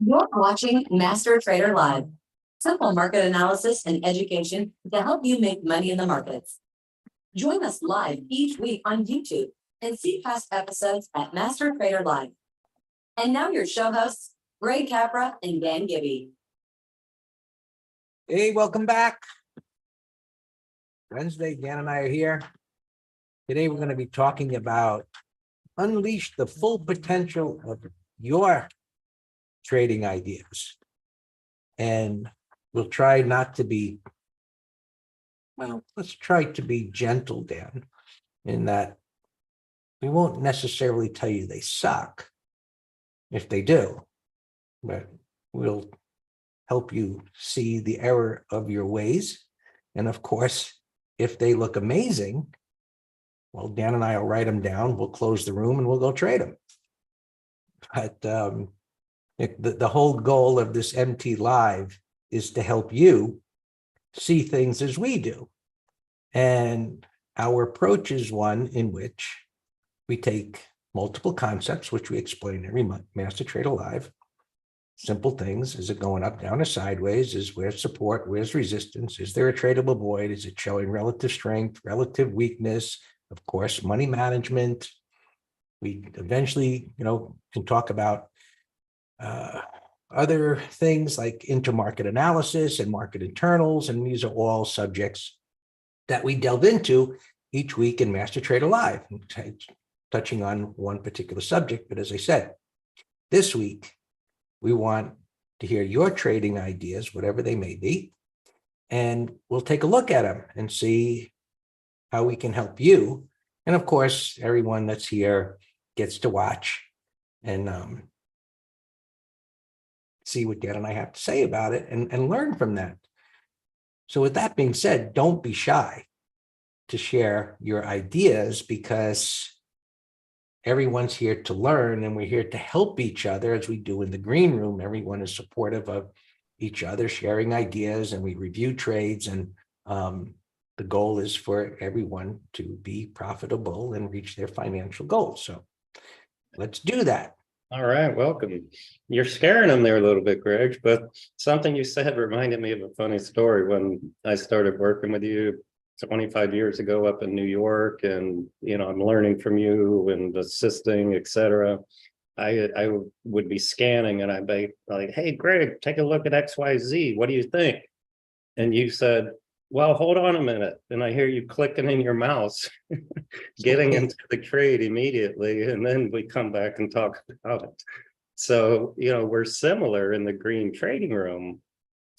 You're watching Master Trader Live, simple market analysis and education to help you make money in the markets. Join us live each week on YouTube and see past episodes at Master Trader Live. And now your show hosts, Greg Capra and Dan Gibby. Hey, welcome back. Wednesday, Dan and I are here. Today, we're going to be talking about unleash the full potential of your trading ideas. And we'll try not to be, let's try to be gentle, Dan, in that we won't necessarily tell you they suck if they do, but we'll help you see the error of your ways. And of course, if they look amazing, well, Dan and I will write them down, we'll close the room and we'll go trade them. But the whole goal of this MT Live is to help you see things as we do. And our approach is one in which we take multiple concepts, which we explain every month, Master Trader Live. Simple things. Is it going up, down, or sideways? Where's support? Where's resistance? Is there a tradable void? Is it showing relative strength, relative weakness? Of course, money management. We eventually, can talk about other things like intermarket analysis and market internals. And these are all subjects that we delve into each week in Master Trader Live, touching on one particular subject. But as I said, this week, we want to hear your trading ideas, whatever they may be, and we'll take a look at them and see how we can help you. And of course, everyone that's here gets to watch and see what Dan and I have to say about it and learn from that. So with that being said, don't be shy to share your ideas, because everyone's here to learn and we're here to help each other as we do in the green room. Everyone is supportive of each other, sharing ideas, and we review trades. And the goal is for everyone to be profitable and reach their financial goals. So let's do that. All right, welcome. You're scaring them there a little bit, Greg, but something you said reminded me of a funny story when I started working with you 25 years ago up in New York, and I'm learning from you and assisting, etc. I would be scanning and I'd be like, hey Greg, take a look at XYZ, what do you think? And you said, well, hold on a minute. And I hear you clicking in your mouse, getting into the trade immediately, and then we come back and talk about it. So we're similar in the green trading room,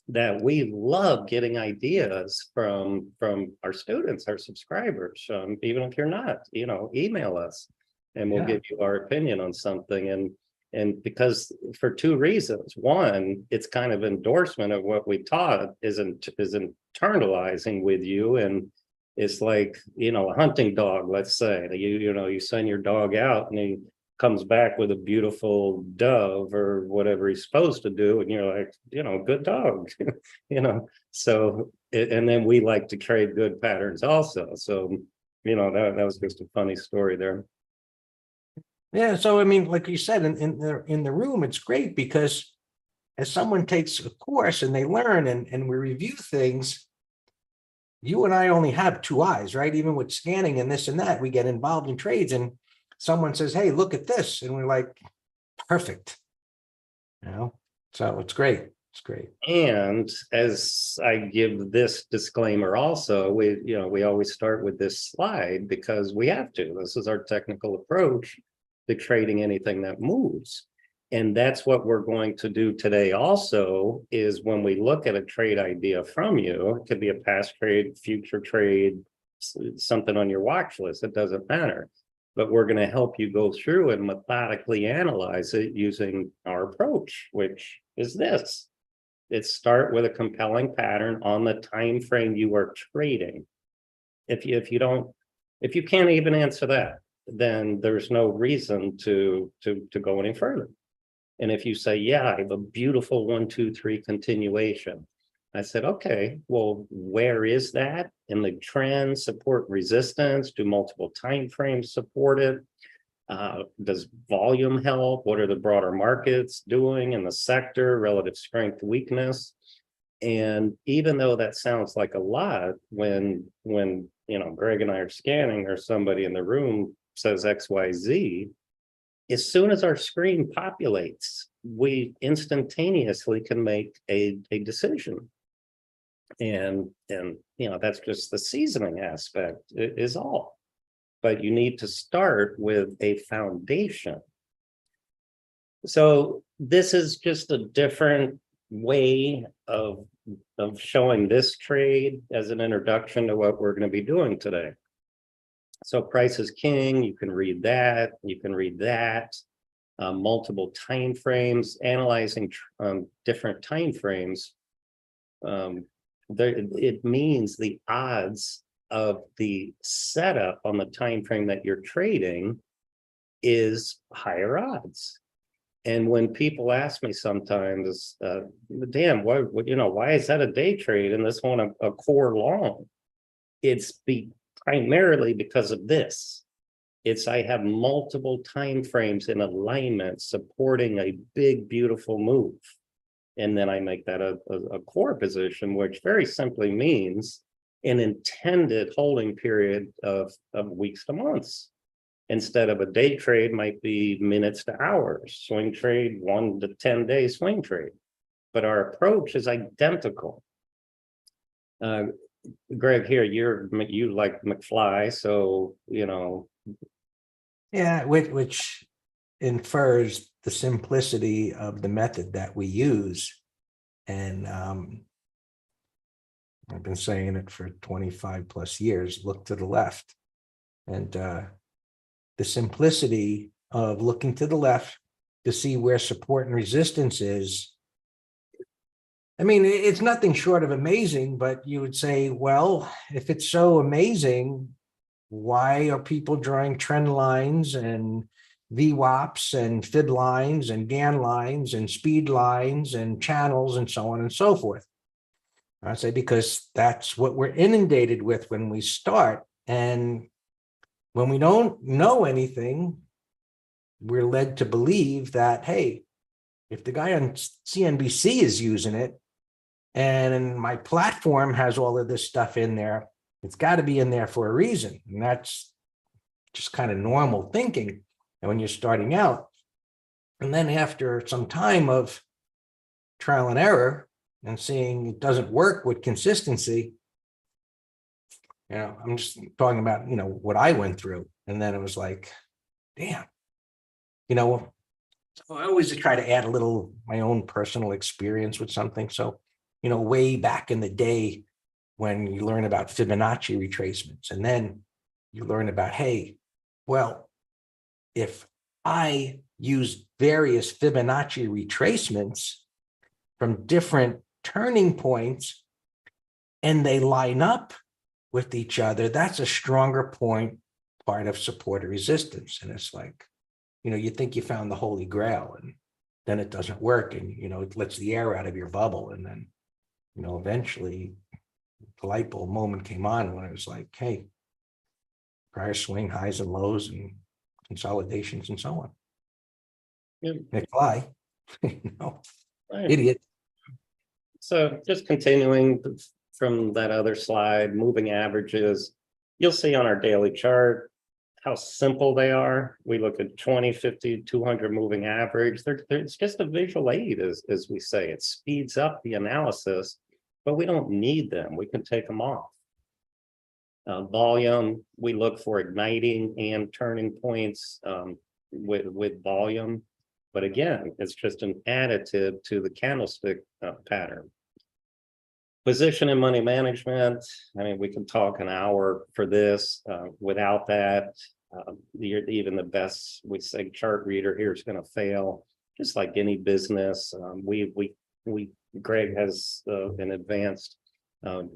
that we love getting ideas from our students, our subscribers. Even if you're not, email us and we'll give you our opinion on something. And because for two reasons. One, it's kind of endorsement of what we taught, is internalizing with you. And it's like, a hunting dog, let's say, you send your dog out and he comes back with a beautiful dove or whatever he's supposed to do, and you're like, good dog. So and then we like to trade good patterns also. So that was just a funny story there. Yeah, so I mean, like you said, in the room, it's great because as someone takes a course and they learn and we review things, you and I only have two eyes, right? Even with scanning and this and that, we get involved in trades and someone says, hey, look at this. And we're like, perfect. So it's great. It's great. And as I give this disclaimer also, we always start with this slide because we have to. This is our technical approach to trading anything that moves. And that's what we're going to do today also, is when we look at a trade idea from you, it could be a past trade, future trade, something on your watch list, it doesn't matter. But we're going to help you go through and methodically analyze it using our approach, which is this. It's start with a compelling pattern on the time frame you are trading. If you can't even answer that, then there's no reason to go any further. And if you say, yeah, I have a beautiful 1, 2, 3 continuation, I said, okay, well, where is that in the trend, support, resistance? Do multiple time frames support it? Does volume help? What are the broader markets doing in the sector, relative strength, weakness? And even though that sounds like a lot, when Greg and I are scanning or somebody in the room says XYZ, as soon as our screen populates, we instantaneously can make a decision. And that's just the seasoning aspect is all. But you need to start with a foundation. So this is just a different way of showing this trade as an introduction to what we're going to be doing today. So price is king, you can read that, you can read that. Multiple time frames, analyzing different time frames. It means the odds of the setup on the time frame that you're trading is higher odds. And when people ask me sometimes, damn, why is that a day trade and this one a core long? It's primarily because of this. I have multiple time frames in alignment supporting a big, beautiful move. And then I make that a core position, which very simply means an intended holding period of weeks to months. Instead of a day trade might be minutes to hours, swing trade, 1 to 10 day swing trade. But our approach is identical. Greg, here, you like McFly, so, Yeah, which infers the simplicity of the method that we use. And I've been saying it for 25 plus years, look to the left. And the simplicity of looking to the left to see where support and resistance is. I mean, it's nothing short of amazing, but you would say, well, if it's so amazing, why are people drawing trend lines and VWAPs and fib lines and GAN lines and speed lines and channels and so on and so forth? I say because that's what we're inundated with when we start. And when we don't know anything, we're led to believe that, hey, if the guy on CNBC is using it and my platform has all of this stuff in there, it's got to be in there for a reason. And that's just kind of normal thinking. And when you're starting out, and then after some time of trial and error and seeing it doesn't work with consistency, I'm just talking about, what I went through. And then it was like, damn, so I always try to add a little my own personal experience with something. So, way back in the day when you learn about Fibonacci retracements, and then you learn about, hey, well, if I use various Fibonacci retracements from different turning points and they line up with each other, that's a stronger part of support or resistance. And it's like, you think you found the Holy Grail and then it doesn't work. And, it lets the air out of your bubble. And then, eventually the light bulb moment came on when it was like, hey, prior swing highs and lows and consolidations and so on. Yeah. McFly, Right. idiot. So just continuing from that other slide, moving averages, you'll see on our daily chart how simple they are. We look at 20, 50, 200 moving average. It's just a visual aid, as we say. It speeds up the analysis, but we don't need them. We can take them off. Volume, we look for igniting and turning points with volume. But again, it's just an additive to the candlestick pattern. Position and money management. I mean, we can talk an hour for this. Without that, even the best, we say, chart reader here is going to fail, just like any business. Greg has an advanced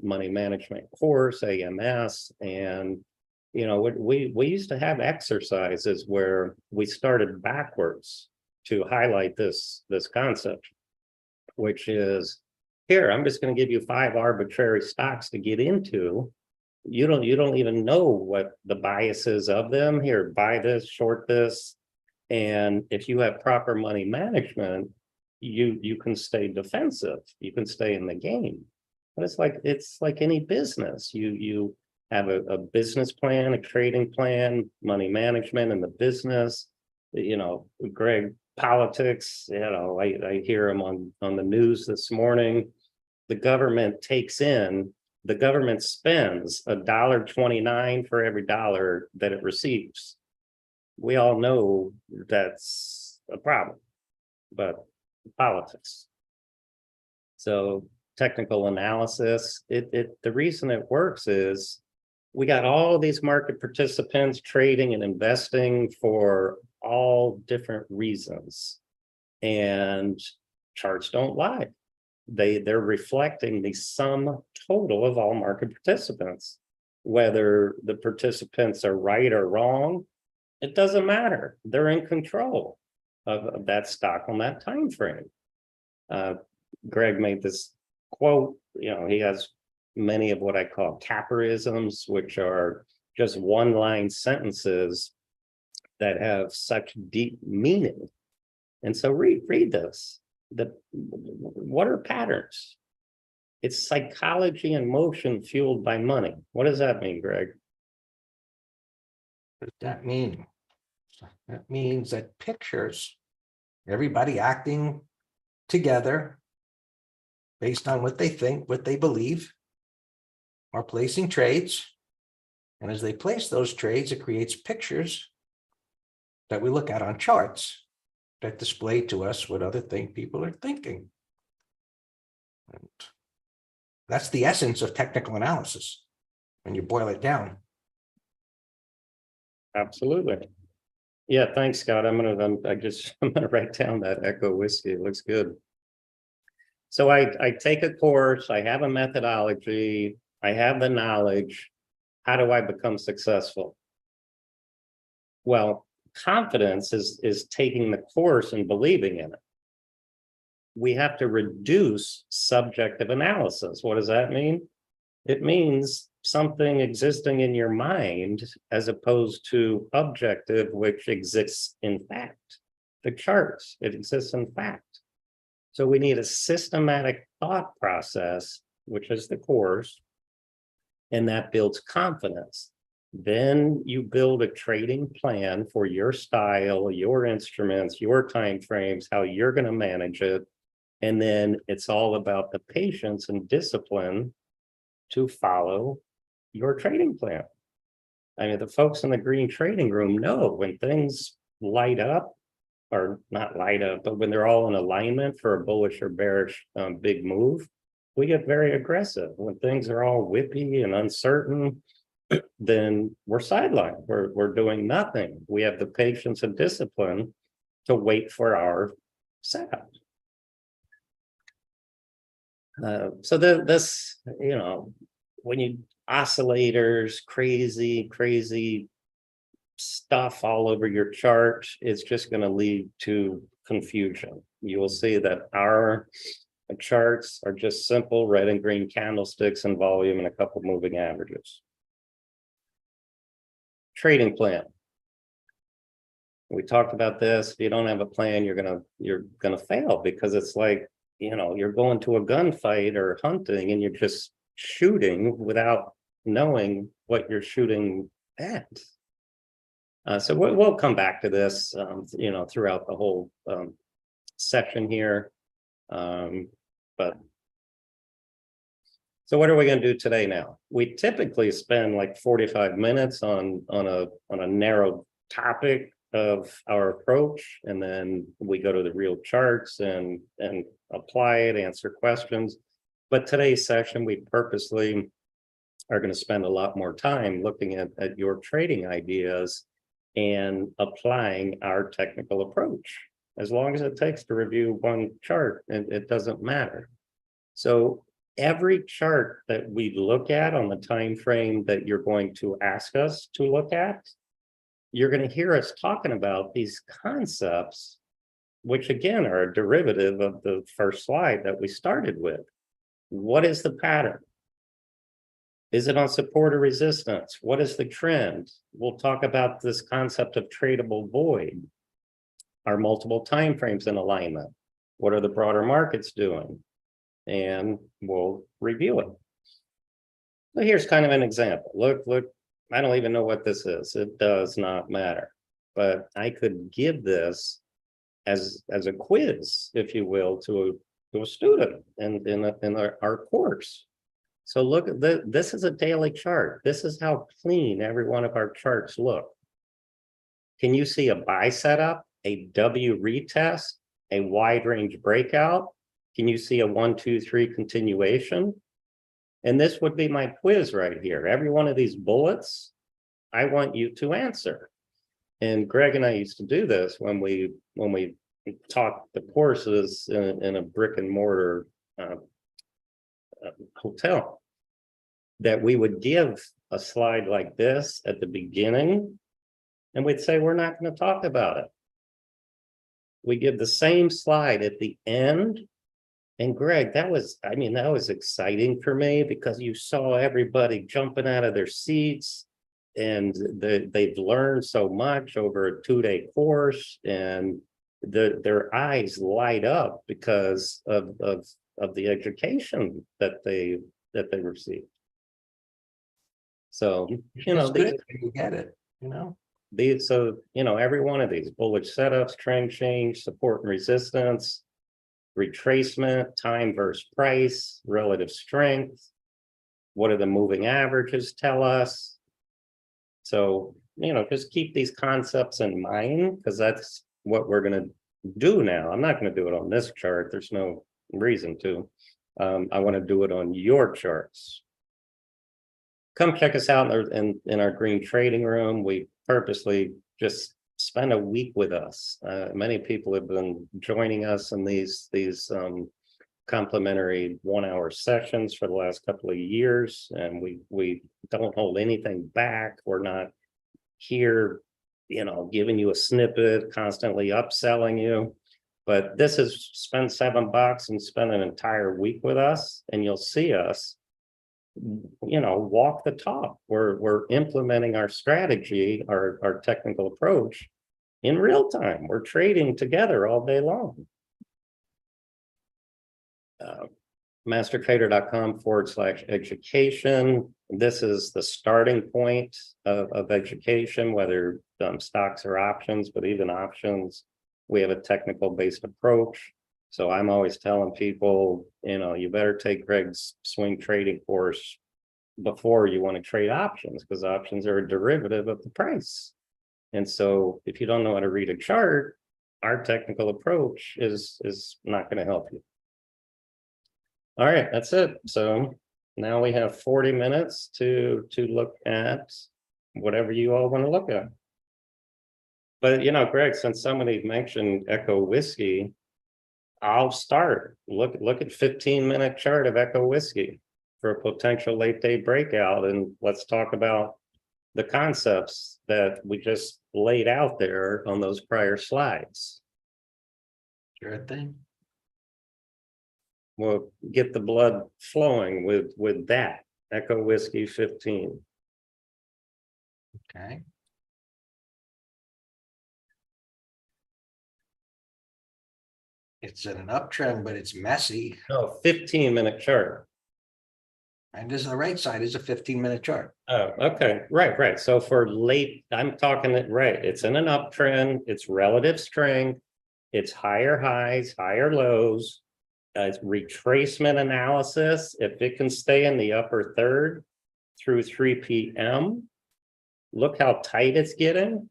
money management course, AMS, and we used to have exercises where we started backwards to highlight this concept, which is, here, I'm just going to give you 5 arbitrary stocks to get into, You don't even know what the biases of them. Here, buy this, short this. And if you have proper money management, you can stay defensive. You can stay in the game. But it's like any business. You have a business plan, a trading plan, money management in the business. Greg, politics, I hear him on the news this morning. The government spends $1.29 for every dollar that it receives. We all know that's a problem, but politics. So technical analysis, the reason it works is we got all these market participants trading and investing for all different reasons, and charts don't lie. They're reflecting the sum total of all market participants. Whether the participants are right or wrong, it doesn't matter. They're in control of that stock on that time frame. Greg made this quote. He has many of what I call capitalisms, which are just one-line sentences that have such deep meaning. And so read this. What are patterns? It's psychology and motion fueled by money. What does that mean, Greg? What does that mean? That means that pictures, everybody acting together based on what they think, what they believe, are placing trades. And as they place those trades, it creates pictures that we look at on charts that display to us what other people are thinking. And that's the essence of technical analysis when you boil it down. Absolutely. Yeah, thanks, Scott. I'm gonna write down that Echo whiskey. It looks good. So I take a course, I have a methodology, I have the knowledge. How do I become successful? Well, confidence is taking the course and believing in it. We have to reduce subjective analysis. What does that mean? It means something existing in your mind as opposed to objective, which exists in fact. The charts, it exists in fact. So we need a systematic thought process, which is the course, and that builds confidence. Then you build a trading plan for your style, your instruments, your time frames, how you're going to manage it. And then it's all about the patience and discipline to follow your trading plan. I mean, the folks in the green trading room know when things light up, or not light up, but when they're all in alignment for a bullish or bearish big move, we get very aggressive. When things are all whippy and uncertain, then we're sidelined. We're doing nothing. We have the patience and discipline to wait for our setup. So this, when you oscillators, crazy stuff all over your chart, it's just going to lead to confusion. You will see that our charts are just simple red and green candlesticks and volume and a couple moving averages. Trading plan. We talked about this. If you don't have a plan, you're gonna fail, because it's like, you're going to a gunfight or hunting and you're just shooting without knowing what you're shooting at. So we'll come back to this, throughout the whole section here. But so what are we going to do today now? We typically spend like 45 minutes on a narrow topic of our approach, and then we go to the real charts and apply it, answer questions. But today's session, we purposely are going to spend a lot more time looking at your trading ideas and applying our technical approach. As long as it takes to review one chart, it doesn't matter. So every chart that we look at on the time frame that you're going to ask us to look at, you're going to hear us talking about these concepts, which again are a derivative of the first slide that we started with. What is the pattern? Is it on support or resistance? What is the trend? We'll talk about this concept of tradable void. Are multiple timeframes in alignment? What are the broader markets doing? And we'll review it. So here's kind of an example. Look, I don't even know what this is. It does not matter. But I could give this as a quiz, if you will, to a student in our course. So look at this is a daily chart. This is how clean every one of our charts look. Can you see a buy setup, a W retest, a wide range breakout? Can you see a 1, 2, 3 continuation? And this would be my quiz right here. Every one of these bullets, I want you to answer. And Greg and I used to do this when we taught the courses in a brick and mortar hotel, that we would give a slide like this at the beginning, and we'd say, we're not going to talk about it. We give the same slide at the end. And Greg, that was exciting for me, because you saw everybody jumping out of their seats, and they've learned so much over a 2-day course, and their eyes light up because of the education that they received. So, It's good when you get it, you know. Every one of these bullish setups, trend change, support and resistance, retracement, time versus price, relative strength. What do the moving averages tell us? So, just keep these concepts in mind, because that's what we're going to do now. I'm not going to do it on this chart. There's no reason to. I want to do it on your charts. Come check us out in our green trading room. We purposely just spend a week with us. Many people have been joining us in these complimentary 1-hour sessions for the last couple of years, and we don't hold anything back. We're not here, giving you a snippet, constantly upselling you. But this is spend $7 and spend an entire week with us, and you'll see us walk the talk. We're implementing our strategy, our technical approach in real time. We're trading together all day long. Mastertrader.com/education. This is the starting point of education, whether stocks or options, but even options, we have a technical based approach. So I'm always telling people, you better take Greg's swing trading course before you want to trade options, because options are a derivative of the price. And so if you don't know how to read a chart, our technical approach is not going to help you. All right, that's it. So now we have 40 minutes to look at whatever you all want to look at. But Greg, since somebody mentioned Echo Whiskey, I'll start. Look at 15-minute chart of Echo Whiskey for a potential late day breakout, and let's talk about the concepts that we just laid out there on those prior slides. Sure thing. We'll get the blood flowing with that Echo Whiskey 15. Okay. It's in an uptrend, but it's messy. Oh, 15-minute chart. And this is the right side is a 15-minute chart. Oh, okay. Right. So for late, I'm talking it right. It's in an uptrend. It's relative strength. It's higher highs, higher lows. It's retracement analysis. If it can stay in the upper third through 3 p.m., look how tight it's getting.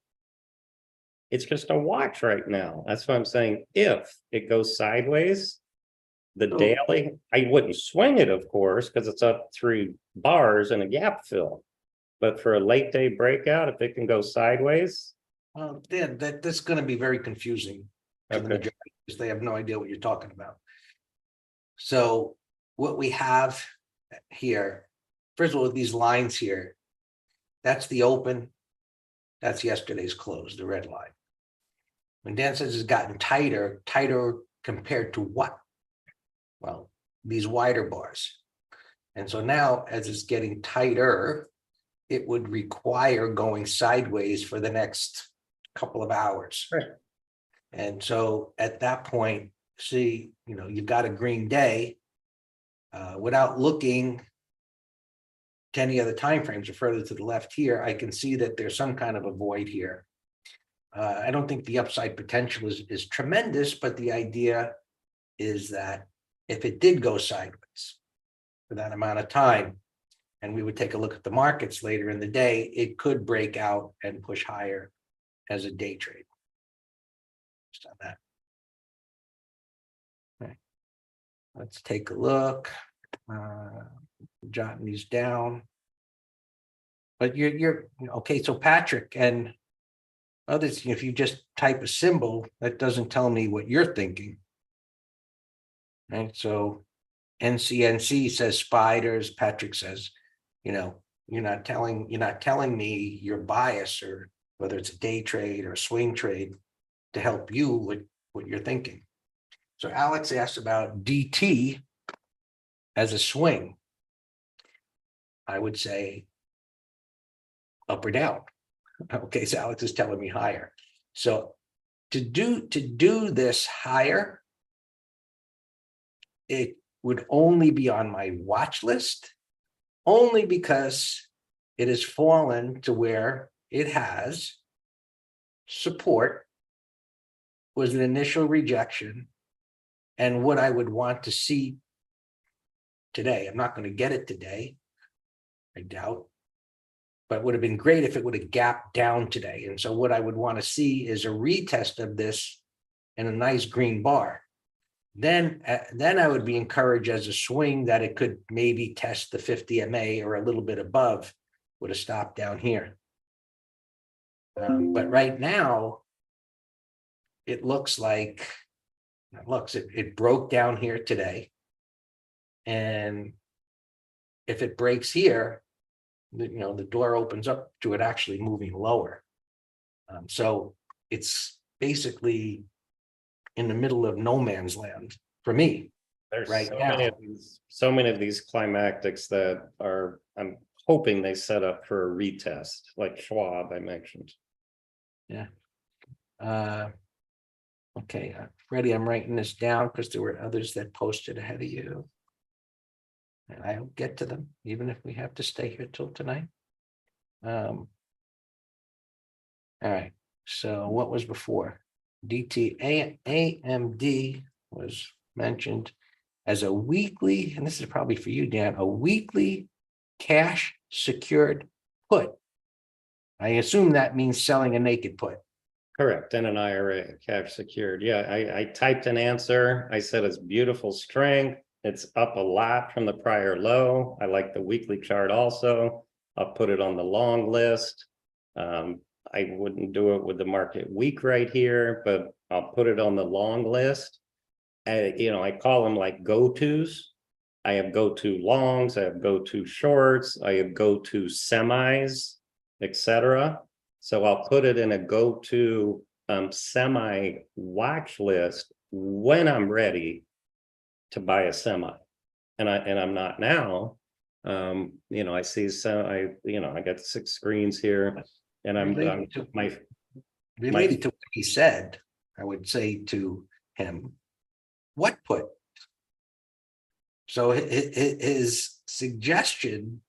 It's just a watch right now. That's what I'm saying. If it goes sideways, the daily, I wouldn't swing it, of course, because it's up 3 bars and a gap fill. But for a late day breakout, if it can go sideways. Well, that's going to be very confusing to the majority, because they have no idea what you're talking about. So what we have here, first of all, these lines here, that's the open, that's yesterday's close, the red line. When Dan says it's gotten tighter compared to what? Well, these wider bars. And so now, as it's getting tighter, it would require going sideways for the next couple of hours. Right. And so at that point, see, you've got a green day. Without looking to any other timeframes or further to the left here, I can see that there's some kind of a void here. I don't think the upside potential is tremendous, but the idea is that if it did go sideways for that amount of time, and we would take a look at the markets later in the day, it could break out and push higher as a day trade. Just on that. Okay. Let's take a look. Jotting these down. But you're okay. So Patrick and others, if you just type a symbol, that doesn't tell me what you're thinking. Right. So NCNC says spiders. Patrick says, you're not telling me your bias or whether it's a day trade or a swing trade to help you with what you're thinking. So Alex asked about DT as a swing. I would say up or down. Okay, so Alex is telling me higher. So to do this higher, it would only be on my watch list, only because it has fallen to where it has support, was an initial rejection, and what I would want to see today. I'm not going to get it today, I doubt, but it would have been great if it would have gapped down today. And so what I would want to see is a retest of this and a nice green bar. Then I would be encouraged as a swing that it could maybe test the 50 MA or a little bit above with a stop down here. But right now, it looks like it broke down here today. And if it breaks here, the door opens up to it actually moving lower. So it's basically in the middle of no man's land for me. There's right so now. many of these climactics that are, I'm hoping they set up for a retest, like Schwab I mentioned. Yeah. Okay, Freddie, I'm writing this down because there were others that posted ahead of you. And I'll get to them, even if we have to stay here till tonight. All right, so what was before? AMD was mentioned as a weekly, and this is probably for you, Dan, a weekly cash secured put. I assume that means selling a naked put. Correct, and an IRA, cash secured. Yeah, I typed an answer. I said it's beautiful strength. It's up a lot from the prior low. I like the weekly chart also. I'll put it on the long list. I wouldn't do it with the market week right here, but I'll put it on the long list. I call them like go-tos. I have go-to longs, I have go-to shorts, I have go-to semis, etc. So I'll put it in a go-to semi watch list when I'm ready to buy a semi, and I'm not now. I see I got 6 screens here, and Related to what he said, I would say to him, what put? So his suggestion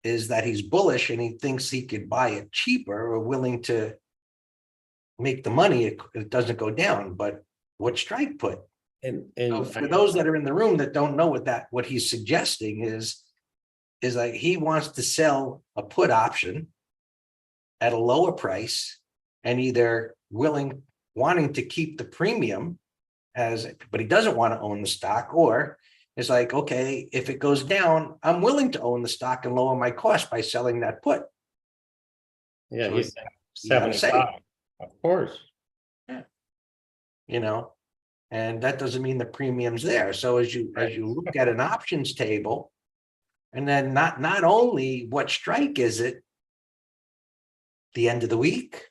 is that he's bullish and he thinks he could buy it cheaper or willing to make the money. It doesn't go down, but what strike put? and So for those that are in the room that don't know what he's suggesting is like he wants to sell a put option at a lower price and either wanting to keep the premium but he doesn't want to own the stock, or it's like, okay, if it goes down, I'm willing to own the stock and lower my cost by selling that put. yeah, So he's you gotta say 75, of course. And that doesn't mean the premium's there. So as you look at an options table, and then not only what strike is it, the end of the week,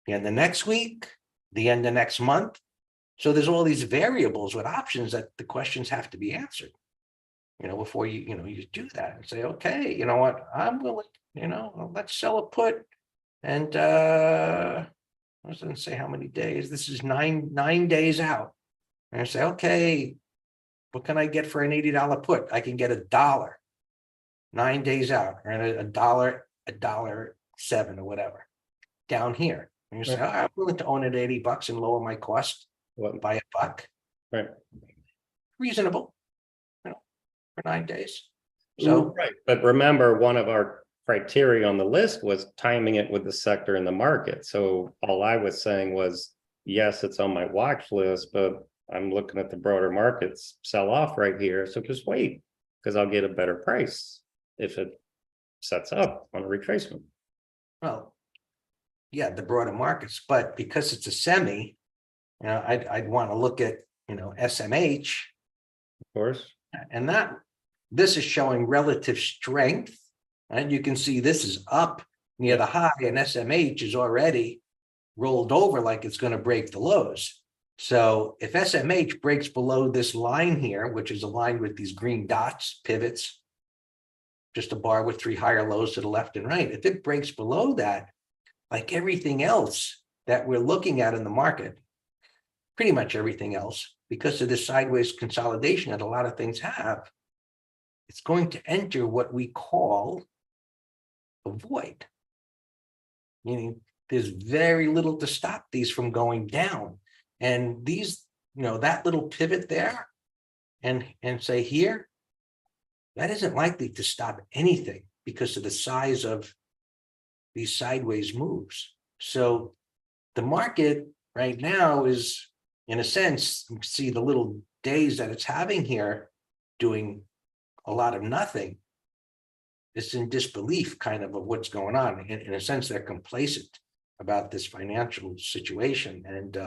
the end of next week, the end of next month. So there's all these variables with options that the questions have to be answered. before you do that and say, okay, you know what, I'm willing, let's sell a put. And I was gonna say how many days, this is nine days out. And I say, okay, what can I get for an $80 put? I can get $1, 9 days out, or $1.07 or whatever down here. And you say, Right. oh, I'm willing to own it at $80 and lower my cost What, by $1. right. Reasonable, for 9 days. So, Right, but remember, one of our criteria on the list was timing it with the sector in the market. So all I was saying was, yes, it's on my watch list, but I'm looking at the broader markets sell off right here. So just wait, because I'll get a better price if it sets up on a retracement. well, yeah, the broader markets, but because it's a semi, I'd want to look at, SMH, Of course, and this is showing relative strength. And you can see this is up near the high, and SMH is already rolled over like it's going to break the lows. So if SMH breaks below this line here, which is aligned with these green dots, pivots, just a bar with 3 higher lows to the left and right, if it breaks below that, like everything else that we're looking at in the market, pretty much everything else, because of this sideways consolidation that a lot of things have, it's going to enter what we call a void. Meaning there's very little to stop these from going down. And these, that little pivot there and say here, that isn't likely to stop anything because of the size of these sideways moves. So the market right now is, in a sense, you can see the little days that it's having here doing a lot of nothing. It's in disbelief kind of what's going on. In a sense, they're complacent about this financial situation, and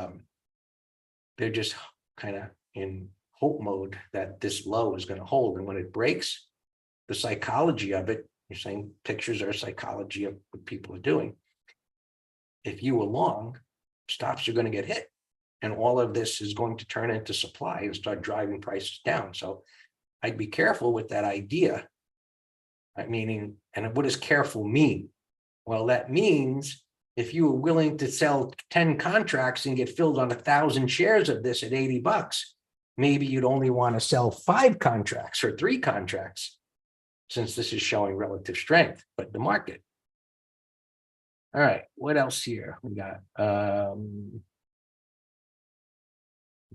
they're just kind of in hope mode that this low is going to hold. And when it breaks, the psychology of it, you're saying pictures are psychology of what people are doing. If you were long, stops are going to get hit. And all of this is going to turn into supply and start driving prices down. So I'd be careful with that idea. Meaning, and what does careful mean? Well, that means if you were willing to sell 10 contracts and get filled on 1,000 shares of this at $80, maybe you'd only want to sell 5 contracts or 3 contracts, since this is showing relative strength, but the market. All right, what else here? We got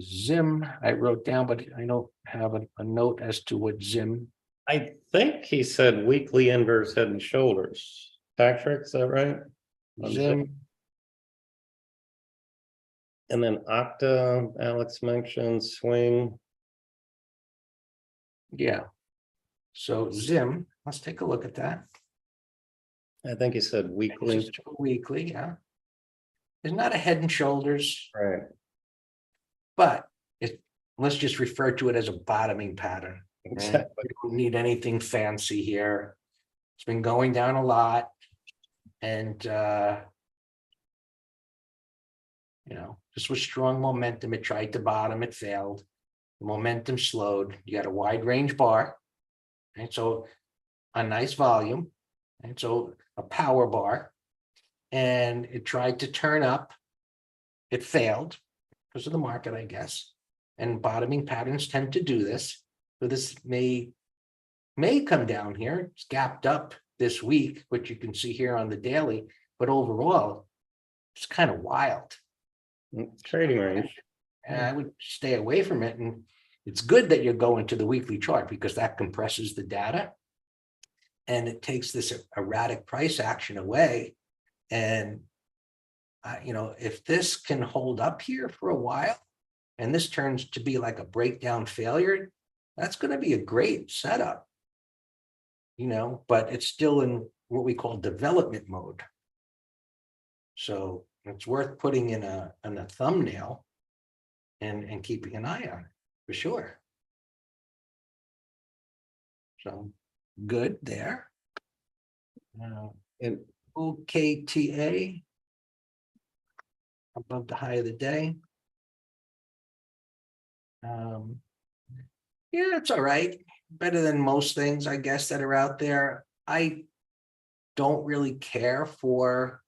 Zim, I wrote down, but I don't have a note as to what Zim. I think he said weekly inverse head and shoulders. Patrick, is that right? Zim, And then Octa, Alex mentioned swing. yeah. So Zim, let's take a look at that. I think he said This weekly. is weekly, yeah. It's not a head and shoulders, Right. but let's just refer to it as a bottoming pattern. Exactly. We don't need anything fancy here. It's been going down a lot, and this was strong momentum. It tried to bottom, it failed. The momentum slowed. You got a wide range bar, and so a nice volume, and so a power bar, and it tried to turn up. It failed because of the market, I guess. And bottoming patterns tend to do this. So this may come down here. It's gapped up this week, which you can see here on the daily, but overall, it's kind of wild. Trading range. And I would stay away from it. And it's good that you're going to the weekly chart because that compresses the data and it takes this erratic price action away. And if this can hold up here for a while, and this turns to be like a breakdown failure, that's going to be a great setup. But it's still in what we call development mode. So it's worth putting in a thumbnail and keeping an eye on it for sure. So good there. And OKTA above the high of the day. Yeah, it's all right. better than most things, I guess, that are out there. I don't really care for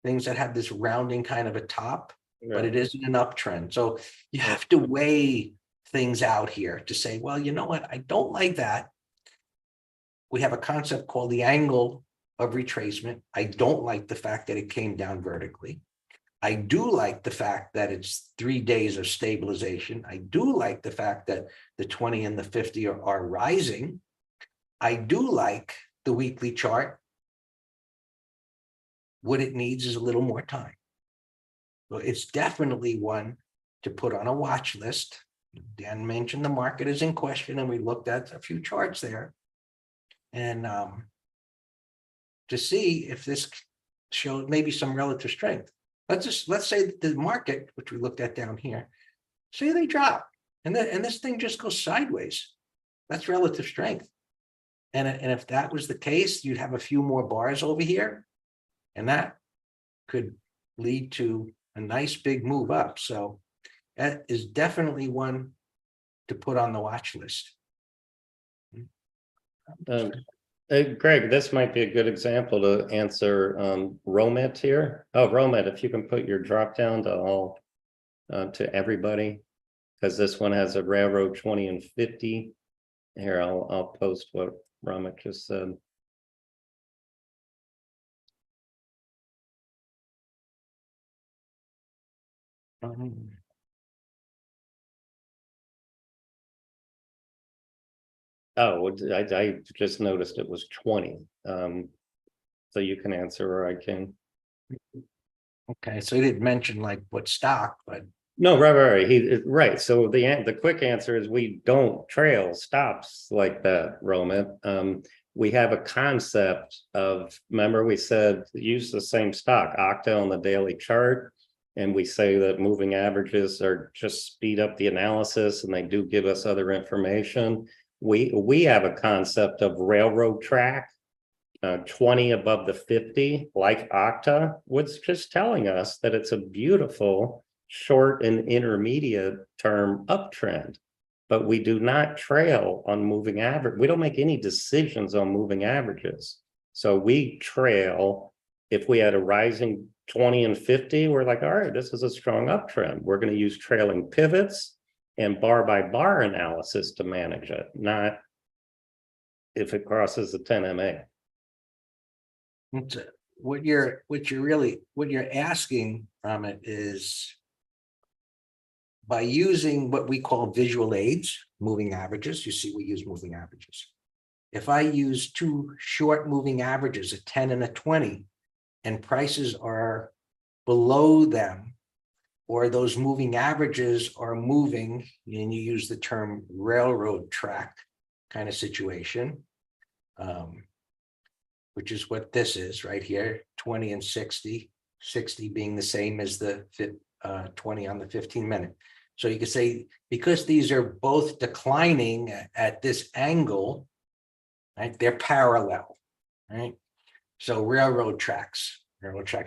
things that have this rounding kind of a top, but Yeah. it isn't an uptrend. So you have to weigh things out here to say, well, you know what? I don't like that. We have a concept called the angle of retracement. I don't like the fact that it came down vertically. I do like the fact that it's 3 days of stabilization. I do like the fact that the 20 and the 50 are rising. I do like the weekly chart. What it needs is a little more time. So it's definitely one to put on a watch list. Dan mentioned the market is in question, and we looked at a few charts there. And to see if this shows maybe some relative strength. Let's say that the market, which we looked at down here, say they drop and this thing just goes sideways. That's relative strength. And if that was the case, you'd have a few more bars over here, and that could lead to a nice big move up. So that is definitely one to put on the watch list. Greg, this might be a good example to answer Romet here. Oh, Romet, if you can put your drop down to all to everybody, because this one has a railroad 20 and 50. Here, I'll post what Romet just said. Oh, I just noticed it was 20. So you can answer or I can. Okay, so he didn't mention like what stock, but No, right. Right. So the quick answer is we don't trail stops like that, Roman. We have a concept of, remember we said use the same stock, octa on the daily chart. And we say that moving averages are just speed up the analysis and they do give us other information. We have a concept of railroad track, 20 above the 50, like octa, was just telling us that it's a beautiful short and intermediate term uptrend, but we do not trail on moving average. We don't make any decisions on moving averages. So we trail, if we had a rising 20 and 50, we're like, all right, this is a strong uptrend. We're going to use trailing pivots and bar by bar analysis to manage it, not if it crosses the 10 MA. what you're asking from it is, by using what we call visual aids, moving averages, you see we use moving averages. If I use two short moving averages, a 10 and a 20, and prices are below them, or those moving averages are moving, and you use the term railroad track kind of situation, which is what this is right here, 20 and 60, 60 being the same as the 20 on the 15-minute. So you could say, because these are both declining at this angle, right? They're parallel, right? So railroad tracks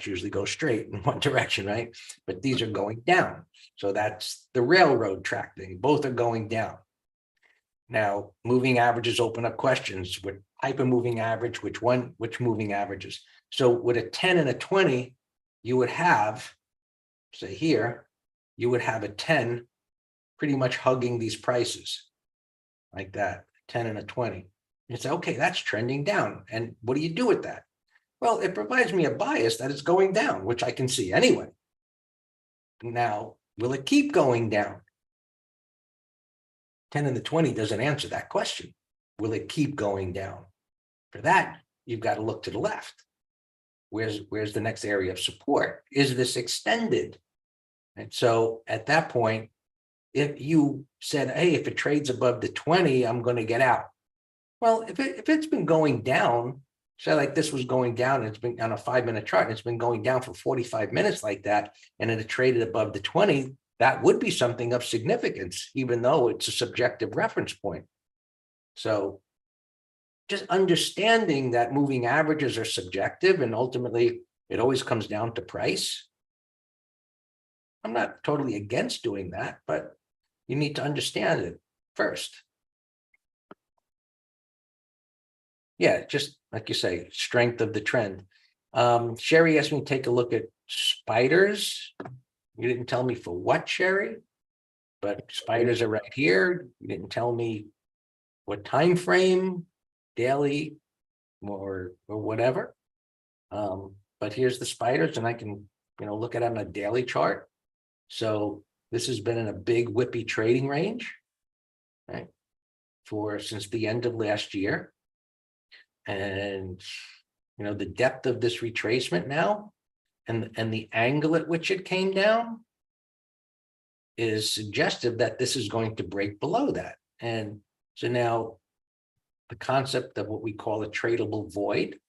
usually go straight in one direction, right? But these are going down. So that's the railroad track thing. Both are going down. Now, moving averages open up questions. What type of moving average, which moving averages? So with a 10 and a 20, you would have, say here, you would have a 10 pretty much hugging these prices like that, 10 and a 20. It's okay, that's trending down. And what do you do with that? Well, it provides me a bias that it's going down, which I can see anyway. Now, will it keep going down? 10 and the 20 doesn't answer that question. Will it keep going down? For that, you've got to look to the left. Where's the next area of support? Is this extended? And so at that point, if you said, hey, if it trades above the 20, I'm going to get out. Well, if it's been going down, say like this was going down, and it's been on a 5-minute chart, and it's been going down for 45 minutes like that, and it traded above the 20, that would be something of significance, even though it's a subjective reference point. So just understanding that moving averages are subjective, and ultimately it always comes down to price. I'm not totally against doing that, but you need to understand it first. yeah, just like you say, strength of the trend. Sherry asked me to take a look at spiders. You didn't tell me for what, Sherry, but spiders are right here. You didn't tell me what time frame, daily or whatever. But here's the spiders, and I can, look at it on a daily chart. So this has been in a big whippy trading range, right? Since the end of last year. And the depth of this retracement now and the angle at which it came down is suggestive that this is going to break below that. And so now the concept of what we call a tradable void,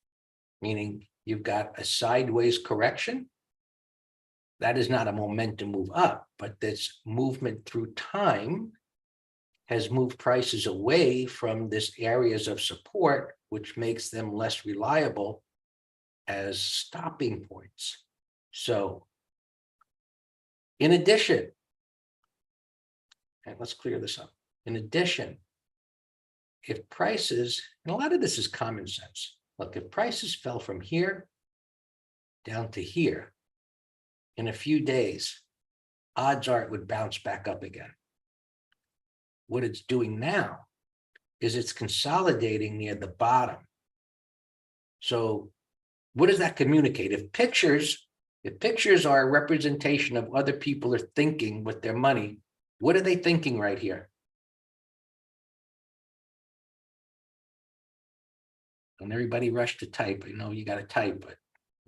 meaning you've got a sideways correction. That is not a momentum move up, but this movement through time has moved prices away from this areas of support, which makes them less reliable as stopping points. So in addition, and let's clear this up. In addition, if prices, and a lot of this is common sense. Look, if prices fell from here down to here in a few days, odds are it would bounce back up again. What it's doing now is it's consolidating near the bottom. So what does that communicate? If pictures are a representation of other people are thinking with their money, what are they thinking right here? And everybody rushed to type. I know you got to type, but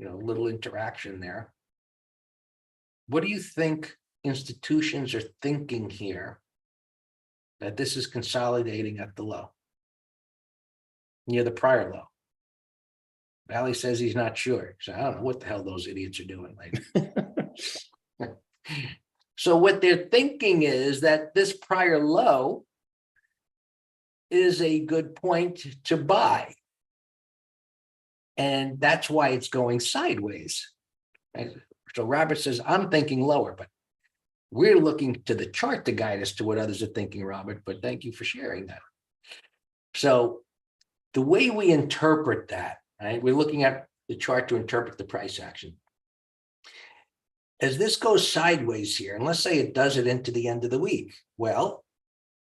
a little interaction there. What do you think institutions are thinking here that this is consolidating at the low, near the prior low? Valley says he's not sure. So I don't know what the hell those idiots are doing. So what they're thinking is that this prior low is a good point to buy. And that's why it's going sideways. Right? So Robert says, I'm thinking lower, but we're looking to the chart to guide us to what others are thinking, Robert, but thank you for sharing that. So the way we interpret that, right? We're looking at the chart to interpret the price action. As this goes sideways here, and let's say it does it into the end of the week, well,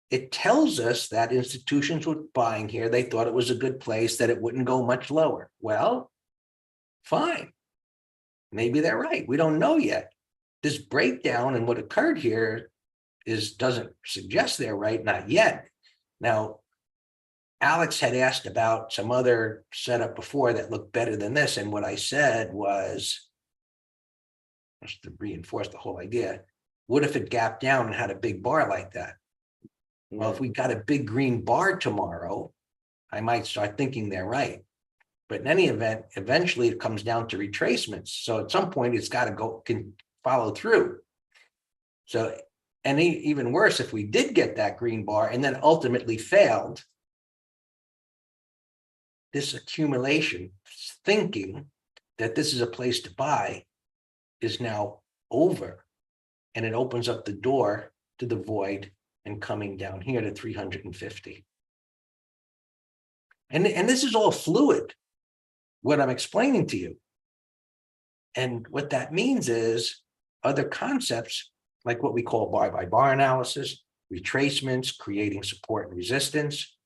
it tells us that institutions were buying here. They thought it was a good place, that it wouldn't go much lower. Well, fine. Maybe they're right. We don't know yet. This breakdown and what occurred here doesn't suggest they're right, not yet. Now, Alex had asked about some other setup before that looked better than this. And what I said was, just to reinforce the whole idea, what if it gapped down and had a big bar like that? Well, if we got a big green bar tomorrow, I might start thinking they're right. But in any event, eventually it comes down to retracements. So at some point it's got to can follow through. So, and even worse, if we did get that green bar and then ultimately failed, this accumulation, thinking that this is a place to buy, is now over. And it opens up the door to the void and coming down here to 350. And this is all fluid, what I'm explaining to you. And what that means is other concepts, like what we call bar by bar analysis, retracements, creating support and resistance,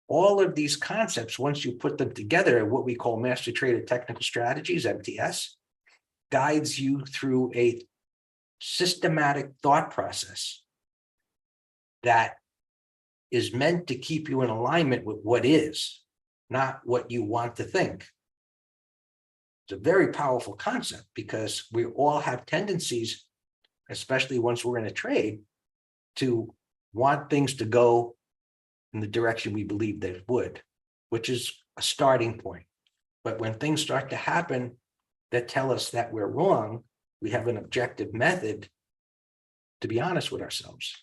all of these concepts, once you put them together, what we call master trader technical strategies, MTS, guides you through a systematic thought process that is meant to keep you in alignment with what is, not what you want to think. It's a very powerful concept because we all have tendencies, especially once we're in a trade, to want things to go in the direction we believe they would, which is a starting point. But when things start to happen that tell us that we're wrong, we have an objective method to be honest with ourselves.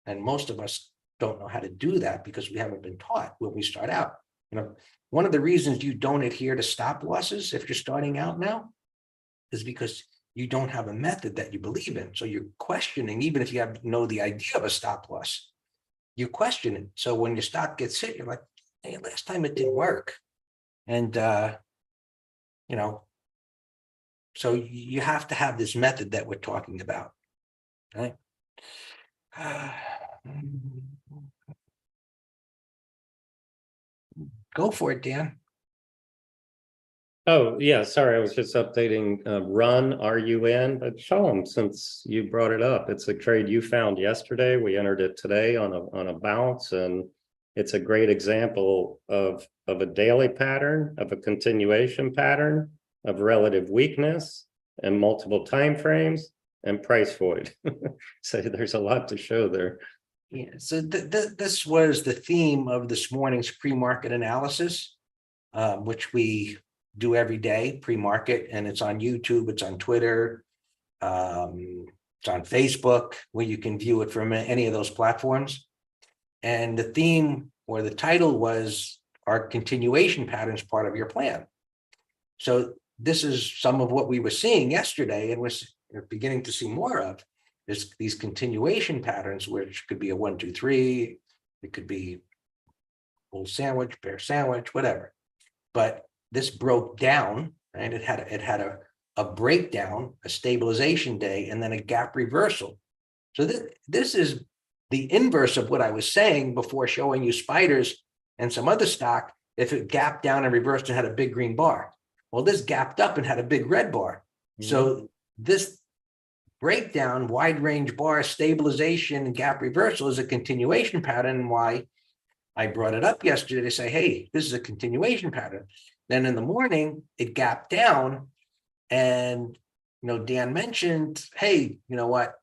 And most of us don't know how to do that because we haven't been taught when we start out. One of the reasons you don't adhere to stop losses if you're starting out now is because you don't have a method that you believe in. So you're questioning, even if you know the idea of a stop loss, you question it. So when your stop gets hit, you're like, hey, last time it didn't work. And, you know, so you have to have this method that we're talking about, right? Go for it, Dan. Oh, yeah, sorry, I was just updating, Run, RUN, but show them since you brought it up. It's a trade you found yesterday. We entered it today on a bounce, and it's a great example of a daily pattern, of a continuation pattern, of relative weakness and multiple time frames and price void. So there's a lot to show there. Yeah, so this was the theme of this morning's pre-market analysis, which we do every day, pre-market, and it's on YouTube, it's on Twitter, it's on Facebook, where you can view it from any of those platforms. And the theme or the title was, "Are continuation patterns part of your plan?" So this is some of what we were seeing yesterday, and we're beginning to see more of. There's these continuation patterns, which could be a 1, 2, 3, it could be bull sandwich, bear sandwich, whatever. But this broke down, and it had a breakdown, a stabilization day, and then a gap reversal. So this is the inverse of what I was saying before, showing you spiders and some other stock. If it gapped down and reversed and had a big green bar, well, this gapped up and had a big red bar. So this breakdown, wide range bar, stabilization, and gap reversal is a continuation pattern. And why I brought it up yesterday to say, hey, this is a continuation pattern. Then in the morning, it gapped down, and Dan mentioned, hey, you know what?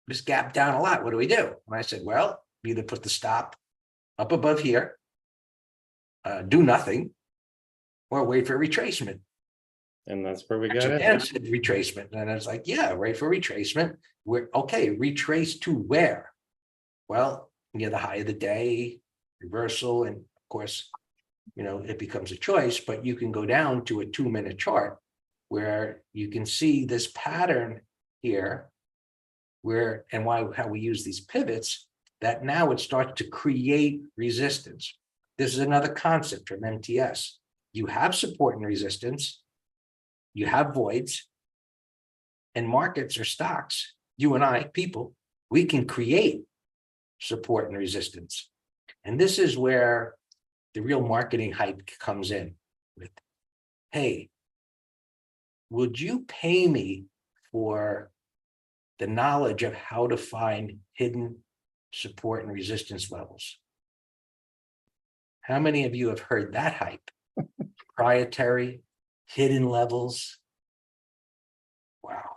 This gapped down a lot. What do we do? And I said, well, either put the stop up above here, do nothing, or wait for retracement. And that's where we got So it. Dan said retracement, and I was like, yeah, wait for retracement. We're okay. Retrace to where? Well, near the high of the day, reversal, and of course, it becomes a choice, but you can go down to a 2-minute chart where you can see this pattern here, how we use these pivots, that now it starts to create resistance. This is another concept from MTS. You have support and resistance, you have voids, and markets or stocks, you and I, people, we can create support and resistance. And this is where the real marketing hype comes in with, hey, would you pay me for the knowledge of how to find hidden support and resistance levels? How many of you have heard that hype? Proprietary, hidden levels. Wow.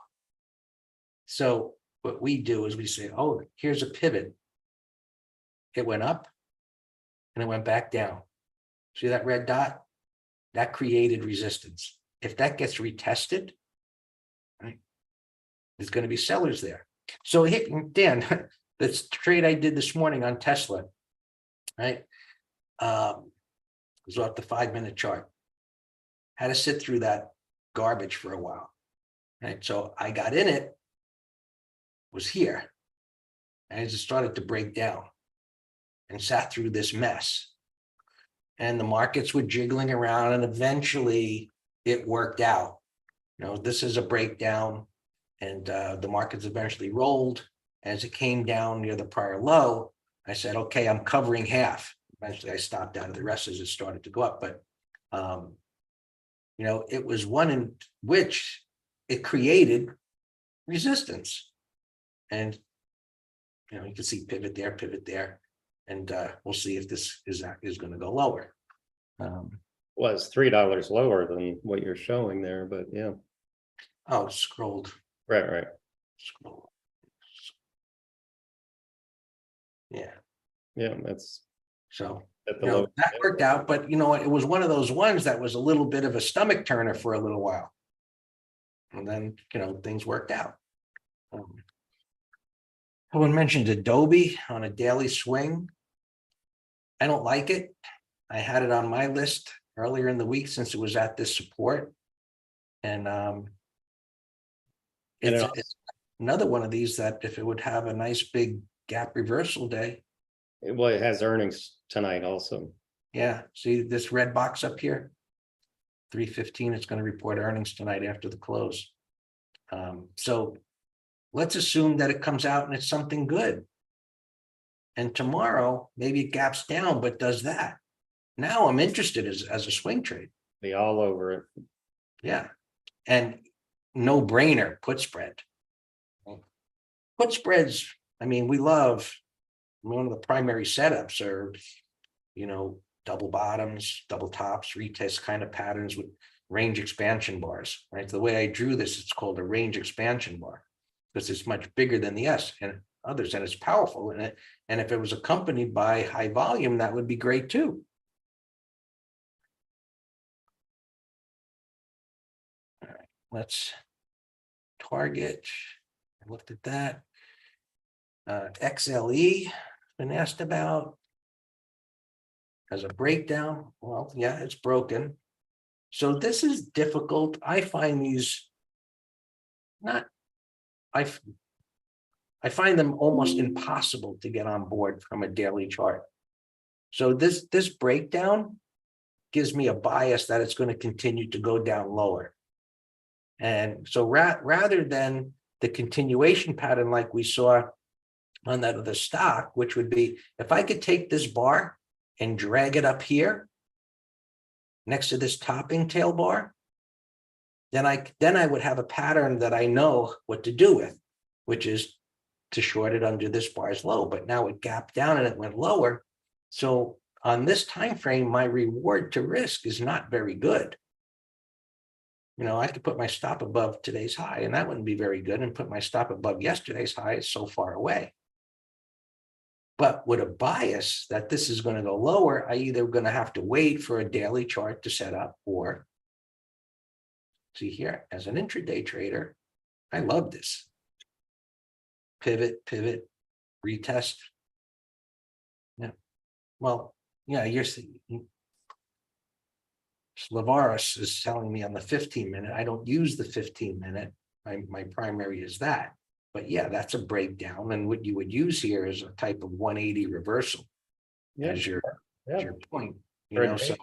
So what we do is we say, oh, here's a pivot. It went up and it went back down. See that red dot? That created resistance. If that gets retested, right, there's going to be sellers there. So here, Dan, this trade I did this morning on Tesla, right? Was off the 5-minute chart. Had to sit through that garbage for a while, right? So I got in it, was here, and it just started to break down and sat through this mess. And the markets were jiggling around, and eventually it worked out. This is a breakdown, and the markets eventually rolled. As it came down near the prior low, I said, okay, I'm covering half. Eventually I stopped out of the rest as it started to go up. But, it was one in which it created resistance. And, you can see pivot there. And we'll see if this is going to go lower. Well, it's $3 lower than what you're showing there, but yeah. Oh, scrolled. Right. Scroll. Yeah. Yeah, that's So at the low. that worked out, but it was one of those ones that was a little bit of a stomach turner for a little while. And then, things worked out. Someone mentioned Adobe on a daily swing. I don't like it. I had it on my list earlier in the week since it was at this support. And it's another one of these that if it would have a nice big gap reversal day. Well, it has earnings tonight also. Yeah, see this red box up here? 3:15, it's going to report earnings tonight after the close. So let's assume that it comes out and it's something good. And tomorrow, maybe it gaps down, but does that. Now I'm interested as a swing trade. Be all over it. Yeah. And no brainer, put spread. Put spreads, I mean, we love, one of the primary setups are, double bottoms, double tops, retest kind of patterns with range expansion bars, right? The way I drew this, it's called a range expansion bar because it's much bigger than the S and others, and it's powerful in it. And if it was accompanied by high volume, that would be great too. All right, let's target. I looked at that. XLE been asked about as a breakdown. Well, yeah, it's broken. So this is difficult. I find these not, I find them almost impossible to get on board from a daily chart. So this breakdown gives me a bias that it's going to continue to go down lower. And so rather than the continuation pattern like we saw on that other stock, which would be if I could take this bar and drag it up here next to this topping tail bar, then I would have a pattern that I know what to do with, which is to short it under this bar's low. But now it gapped down and it went lower. So on this time frame, my reward to risk is not very good. I could put my stop above today's high, and that wouldn't be very good, and put my stop above yesterday's high. It's so far away. But with a bias that this is going to go lower, I either going to have to wait for a daily chart to set up, or see here, as an intraday trader, I love this. Pivot, retest. Yeah. Well, yeah, you're seeing Slavaris is telling me on the 15-minute. I don't use the 15-minute. My primary is that. But yeah, that's a breakdown. And what you would use here is a type of 180 reversal as your point. So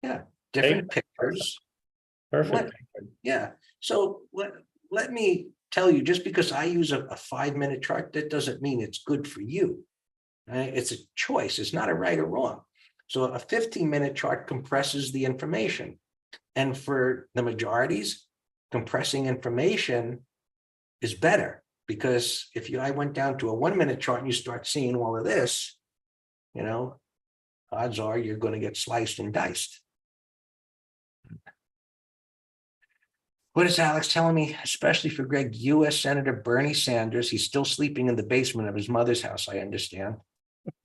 yeah, different pictures. Perfect. Yeah. So let me tell you, just because I use a 5-minute chart, that doesn't mean it's good for you. Right? It's a choice. It's not a right or wrong. So a 15-minute chart compresses the information. And for the majorities, compressing information is better, because if I went down to a 1-minute chart and you start seeing all of this, odds are you're going to get sliced and diced. What is Alex telling me? Especially for Greg, U.S. Senator Bernie Sanders, he's still sleeping in the basement of his mother's house, I understand,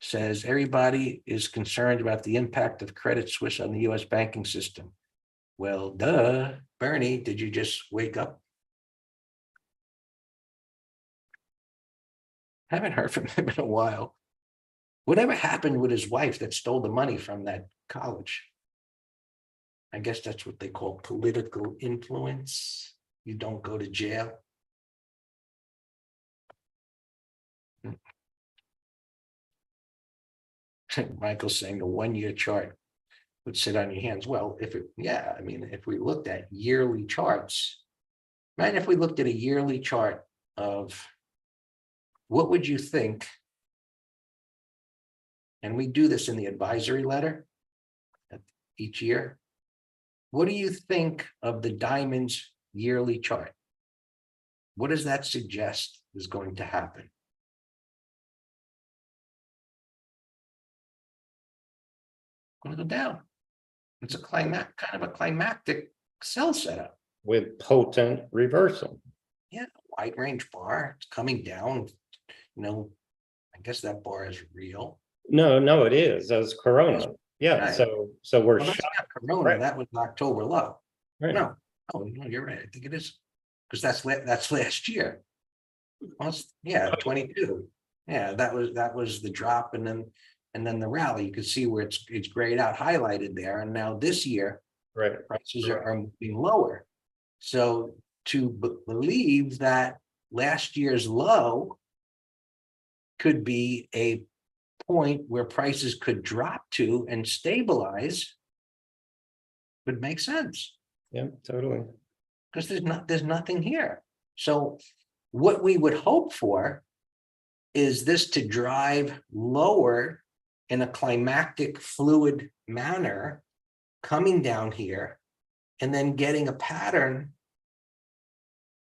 says everybody is concerned about the impact of Credit Suisse on the U.S. banking system. Well, duh, Bernie, did you just wake up? Haven't heard from him in a while. Whatever happened with his wife that stole the money from that college? I guess that's what they call political influence. You don't go to jail. Michael's saying the 1-year chart would sit on your hands. Well, if we looked at yearly charts, right? If we looked at a yearly chart of what would you think? And we do this in the advisory letter each year. What do you think of the diamond's yearly chart? What does that suggest is going to happen? Going to go down. It's kind of a climactic sell setup with potent reversal. Yeah, wide range bar. It's coming down. I guess that bar is real. No, it is. That's Corona. Yeah. Right. So we're Well, that's shot. not Corona. Right. That was October low. Right. No, you're right. I think it is, because that's last year. Well, yeah, 22. Yeah, that was the drop, and then the rally. You can see where it's grayed out, highlighted there. And now this year, Right. prices are moving lower. So to believe that last year's low could be a point where prices could drop to and stabilize would make sense, Yeah, totally. because there's nothing here. So what we would hope for is this to drive lower in a climactic fluid manner, coming down here and then getting a pattern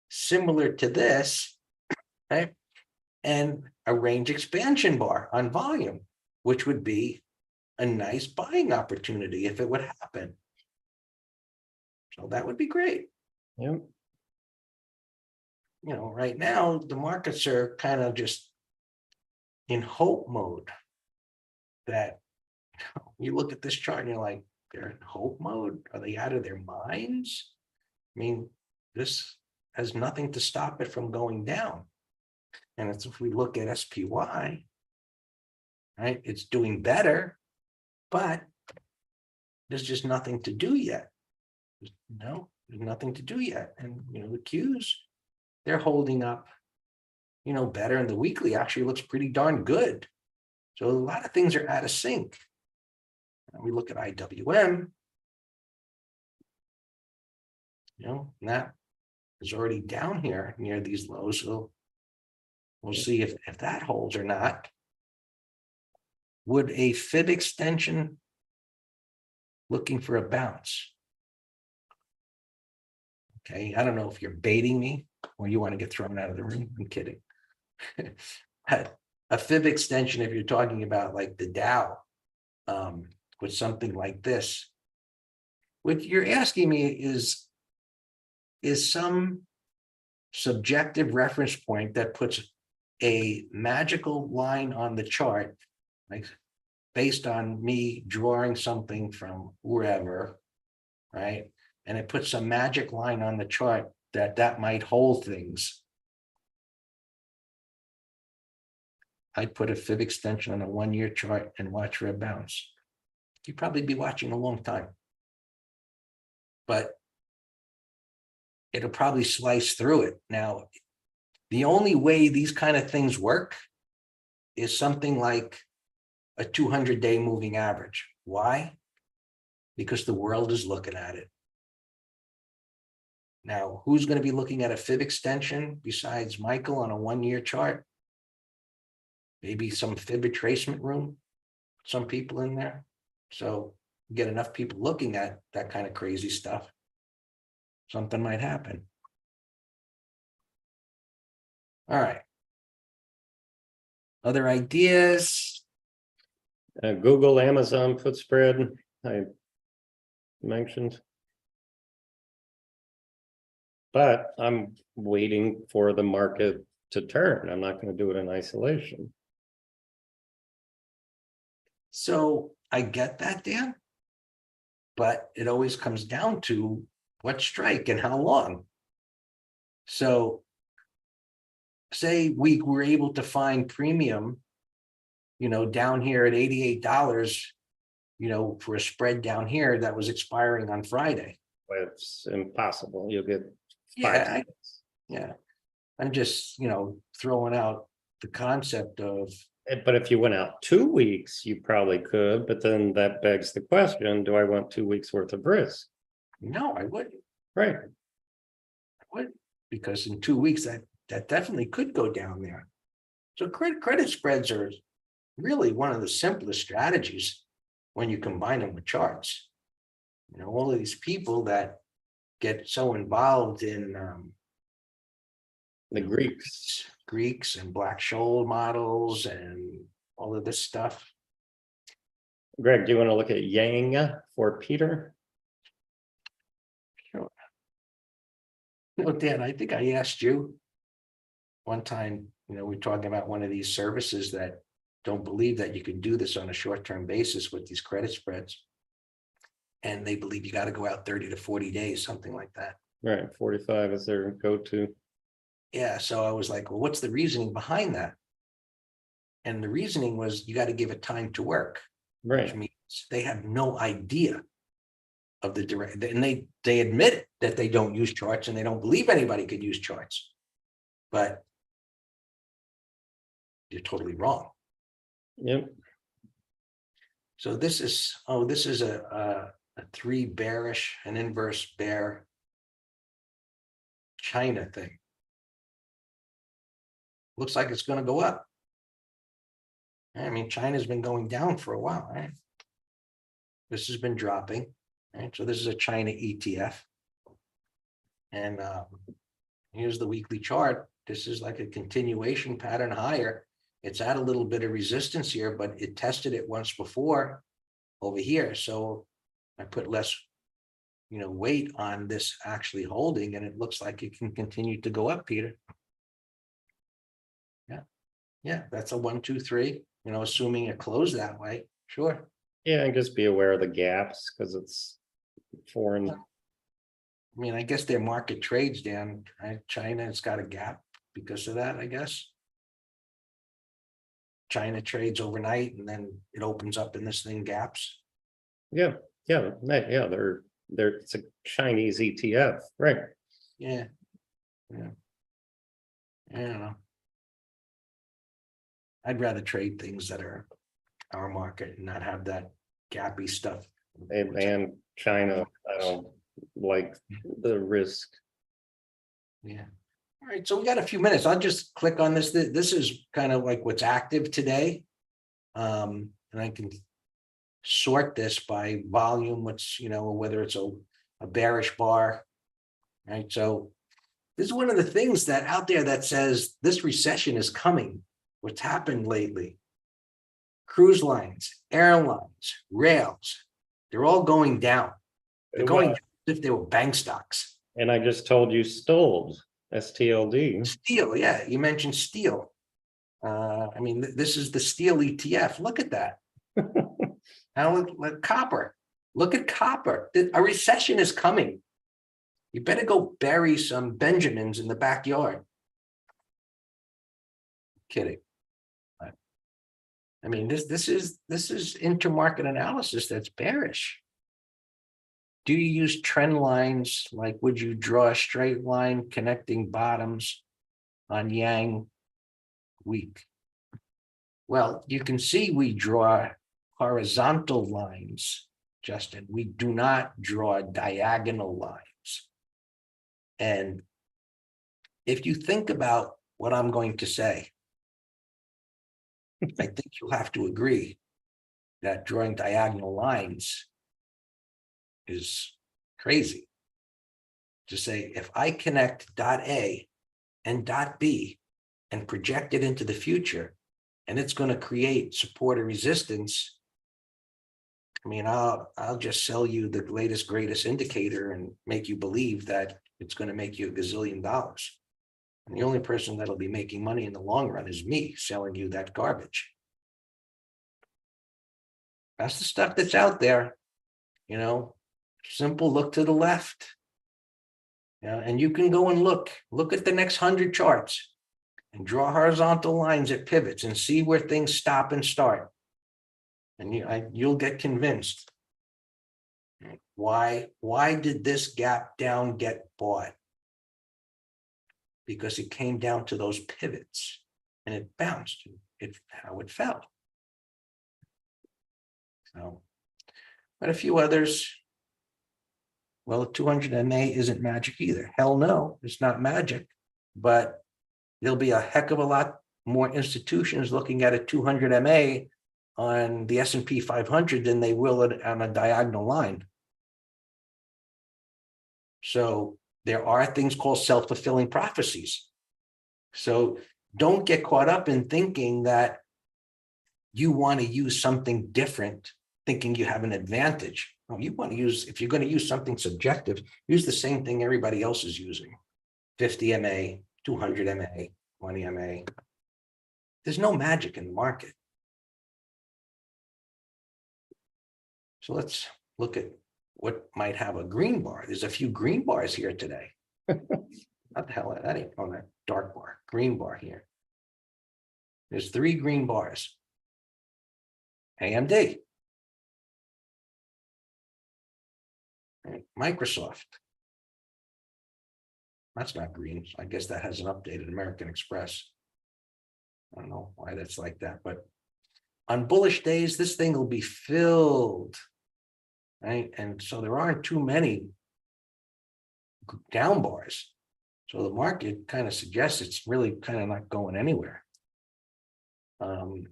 similar to this, right? And a range expansion bar on volume, which would be a nice buying opportunity if it would happen. So that would be great. Yep. You know, right now, the markets are kind of just in hope mode. That you look at this chart and you're like, they're in hope mode? Are they out of their minds? I mean, this has nothing to stop it from going down. And it's, if we look at SPY, right, it's doing better, but there's just nothing to do yet. No, there's nothing to do yet. And, you know, the Qs, they're holding up, you know, better. And the weekly actually looks pretty darn good. So a lot of things are out of sync. And we look at IWM, you know, and that is already down here near these lows. So we'll see if that holds or not. Would a fib extension looking for a bounce? Okay, I don't know if you're baiting me or you want to get thrown out of the room. I'm kidding. A fib extension, if you're talking about like the Dow, with something like this, what you're asking me is some subjective reference point that puts a magical line on the chart, like based on me drawing something from wherever, right? And it puts a magic line on the chart that might hold things. I'd put a fib extension on a 1-year chart and watch for a bounce. You'd probably be watching a long time. But it'll probably slice through it. Now, the only way these kind of things work is something like a 200-day moving average. Why? Because the world is looking at it. Now, who's going to be looking at a fib extension besides Michael on a 1-year chart? Maybe some fib retracement room, some people in there. So get enough people looking at that kind of crazy stuff, something might happen. All right. Other ideas? Google, Amazon put spread, I mentioned. But I'm waiting for the market to turn. I'm not going to do it in isolation. So I get that, Dan. But it always comes down to what strike and how long. So say we were able to find premium, you know, down here at $88, you know, for a spread down here that was expiring on Friday. It's impossible. You'll get Yeah, yeah. I'm just, you know, throwing out the concept of. But if you went out 2 weeks, you probably could, but then that begs the question, do I want 2 weeks worth of risk? No, I wouldn't. Right. I would, because in 2 weeks that definitely could go down there. So credit spreads are really one of the simplest strategies when you combine them with charts. You know, all of these people that get so involved in The Greeks and Black-Scholes models and all of this stuff. Greg, do you want to look at Yang for Peter? Sure. You know, Dan, I think I asked you one time, you know, we're talking about one of these services that don't believe that you can do this on a short-term basis with these credit spreads. And they believe you got to go out 30 to 40 days, something like that. Right, 45 is their go-to. Yeah, so I was like, well, what's the reasoning behind that? And the reasoning was you got to give it time to work, which Right. means they have no idea of the direct, and they admit that they don't use charts and they don't believe anybody could use charts. But you're totally wrong. Yep. So this is, this is a 3 bearish, an inverse bear China thing. Looks like it's going to go up. I mean, China's been going down for a while, right? This has been dropping, right? So this is a China ETF. And here's the weekly chart. This is like a continuation pattern higher. It's at a little bit of resistance here, but it tested it once before over here. So I put less, weight on this actually holding, and it looks like it can continue to go up, Peter. Yeah, that's a 1, 2, 3, assuming it closed that way. Sure. Yeah, and just be aware of the gaps because it's foreign. I mean, I guess their market trades down, right? China has got a gap because of that, I guess. China trades overnight and then it opens up and this thing gaps. Yeah, they're it's a Chinese ETF, right? Yeah. I don't know. I'd rather trade things that are our market and not have that gappy stuff. And China, I don't like the risk. Yeah. All right. So we got a few minutes. I'll just click on this. This is kind of like what's active today. And I can sort this by volume, what's, whether it's a bearish bar. Right. So this is one of the things that out there that says this recession is coming. What's happened lately? Cruise lines, airlines, rails, they're all going down. They're going down as if they were bank stocks. And I just told you STOLD, STLD. Steel, yeah, you mentioned steel. I mean, this is the steel ETF. Look at that. Now look, copper. Look at copper. A recession is coming. You better go bury some Benjamins in the backyard. Kidding. I mean, this is intermarket analysis that's bearish. Do you use trend lines? Like, would you draw a straight line connecting bottoms on Yang week? Well, you can see we draw horizontal lines, Justin. We do not draw diagonal lines. And if you think about what I'm going to say, I think you'll have to agree that drawing diagonal lines is crazy. To say, if I connect dot A and dot B and project it into the future, and it's going to create support or resistance, I mean, I'll just sell you the latest, greatest indicator and make you believe that it's going to make you $1 gazillion. And the only person that'll be making money in the long run is me selling you that garbage. That's the stuff that's out there, simple look to the left. Yeah, and you can go and look at the next 100 charts and draw horizontal lines at pivots and see where things stop and start. And you'll get convinced. Why did this gap down get bought? Because it came down to those pivots and it bounced. How it fell. So, but a few others. Well, 200 MA isn't magic either. Hell no, it's not magic. But there'll be a heck of a lot more institutions looking at a 200 MA on the S&P 500 than they will on a diagonal line. So there are things called self-fulfilling prophecies. So don't get caught up in thinking that you want to use something different, thinking you have an advantage. No, you want to use, if you're going to use something subjective, use the same thing everybody else is using. 50 MA, 200 MA, 20 MA. There's no magic in the market. So let's look at what might have a green bar. There's a few green bars here today. What the hell, that ain't on that dark bar, green bar here. There's 3 green bars. AMD. And Microsoft. That's not green. I guess that has an updated American Express. I don't know why that's like that, but On bullish days, this thing will be filled. Right, and so there aren't too many down bars. So the market kind of suggests it's really kind of not going anywhere. You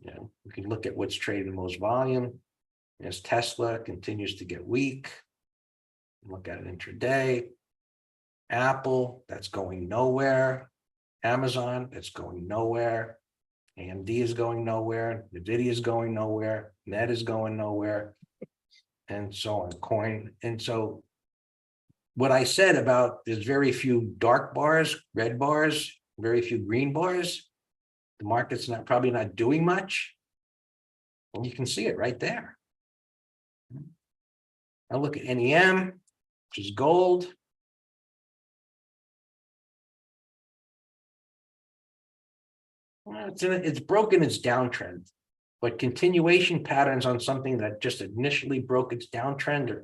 know, we can look at what's trading the most volume. As Tesla continues to get weak, look at it intraday. Apple, that's going nowhere. Amazon, that's going nowhere. AMD is going nowhere. NVIDIA is going nowhere. Net is going nowhere. And so on, coin. And so what I said about there's very few dark bars, red bars, very few green bars. The market's probably not doing much. And you can see it right there. Now look at NEM, which is gold. Well, it's broken its downtrend, but continuation patterns on something that just initially broke its downtrend,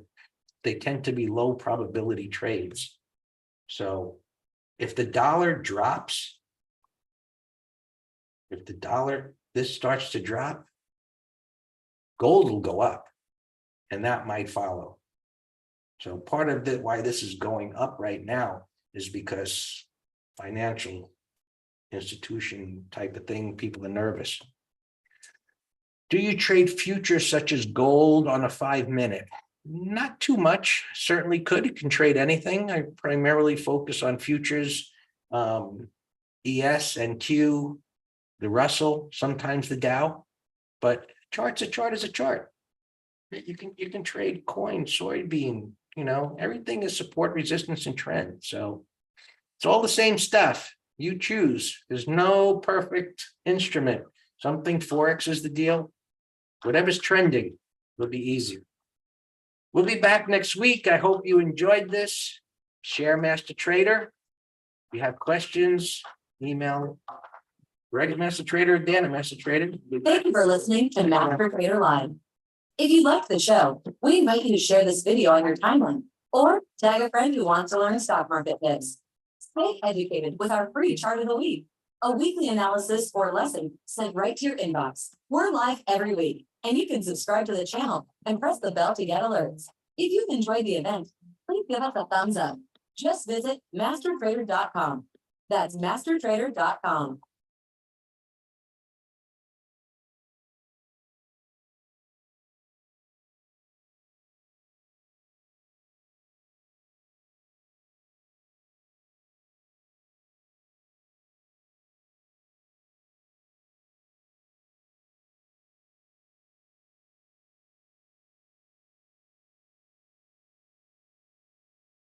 they tend to be low probability trades. So if the dollar drops, this starts to drop, gold will go up, and that might follow. So part of why this is going up right now is because financial institution type of thing, people are nervous. Do you trade futures such as gold on a 5-minute? Not too much. Certainly could. You can trade anything. I primarily focus on futures, ES and Q, the Russell, sometimes the Dow, but chart's a chart is a chart. You can trade coin, soybean, you know, everything is support, resistance, and trend. So it's all the same stuff. You choose. There's no perfect instrument. Something Forex is the deal. Whatever's trending will be easier. We'll be back next week. I hope you enjoyed this. Share Master Trader. If you have questions, email Greg at Master Trader, Dan at Master Trader. Thank you for listening to Master Trader Live. If you liked the show, we invite you to share this video on your timeline or tag a friend who wants to learn stock market tips. Stay educated with our free chart of the week, a weekly analysis or lesson sent right to your inbox. We're live every week, and you can subscribe to the channel and press the bell to get alerts. If you've enjoyed the event, please give us a thumbs up. Just visit mastertrader.com. That's mastertrader.com.